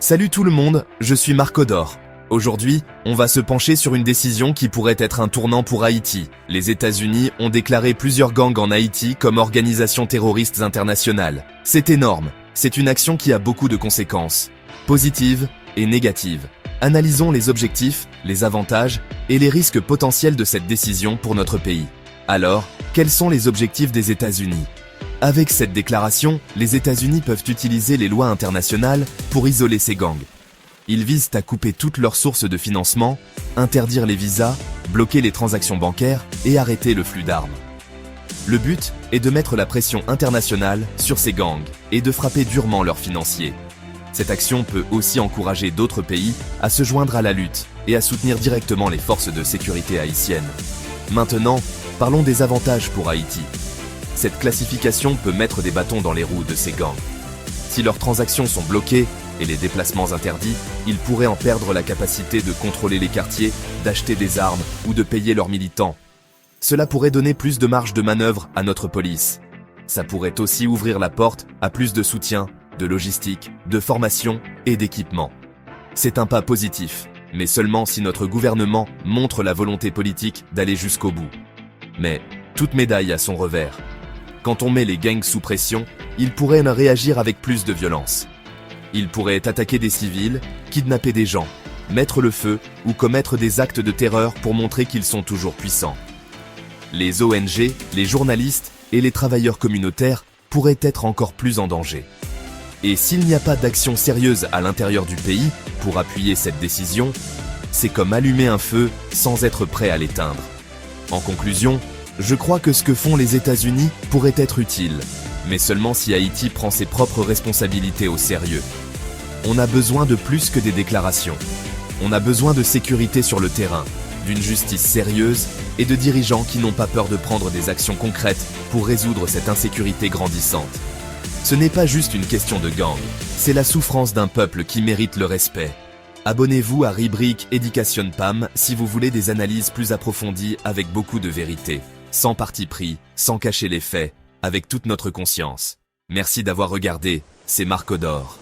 Salut tout le monde, je suis Marc Odor. Aujourd'hui, on va se pencher sur une décision qui pourrait être un tournant pour Haïti. Les États-Unis ont déclaré plusieurs gangs en Haïti comme organisations terroristes internationales. C'est énorme, c'est une action qui a beaucoup de conséquences, positives et négatives. Analysons les objectifs, les avantages et les risques potentiels de cette décision pour notre pays. Alors, quels sont les objectifs des États-Unis ? Avec cette déclaration, les États-Unis peuvent utiliser les lois internationales pour isoler ces gangs. Ils visent à couper toutes leurs sources de financement, interdire les visas, bloquer les transactions bancaires et arrêter le flux d'armes. Le but est de mettre la pression internationale sur ces gangs et de frapper durement leurs financiers. Cette action peut aussi encourager d'autres pays à se joindre à la lutte et à soutenir directement les forces de sécurité haïtiennes. Maintenant, parlons des avantages pour Haïti. Cette classification peut mettre des bâtons dans les roues de ces gangs. Si leurs transactions sont bloquées et les déplacements interdits, ils pourraient en perdre la capacité de contrôler les quartiers, d'acheter des armes ou de payer leurs militants. Cela pourrait donner plus de marge de manœuvre à notre police. Ça pourrait aussi ouvrir la porte à plus de soutien, de logistique, de formation et d'équipement. C'est un pas positif, mais seulement si notre gouvernement montre la volonté politique d'aller jusqu'au bout. Mais toute médaille a son revers. Quand on met les gangs sous pression, ils pourraient réagir avec plus de violence. Ils pourraient attaquer des civils, kidnapper des gens, mettre le feu ou commettre des actes de terreur pour montrer qu'ils sont toujours puissants. Les ONG, les journalistes et les travailleurs communautaires pourraient être encore plus en danger. Et s'il n'y a pas d'action sérieuse à l'intérieur du pays pour appuyer cette décision, c'est comme allumer un feu sans être prêt à l'éteindre. En conclusion, je crois que ce que font les États-Unis pourrait être utile, mais seulement si Haïti prend ses propres responsabilités au sérieux. On a besoin de plus que des déclarations. On a besoin de sécurité sur le terrain, d'une justice sérieuse et de dirigeants qui n'ont pas peur de prendre des actions concrètes pour résoudre cette insécurité grandissante. Ce n'est pas juste une question de gang, c'est la souffrance d'un peuple qui mérite le respect. Abonnez-vous à Rubrique Éducation PAM si vous voulez des analyses plus approfondies avec beaucoup de vérité, sans parti pris, sans cacher les faits, avec toute notre conscience. Merci d'avoir regardé, c'est Marc Odor.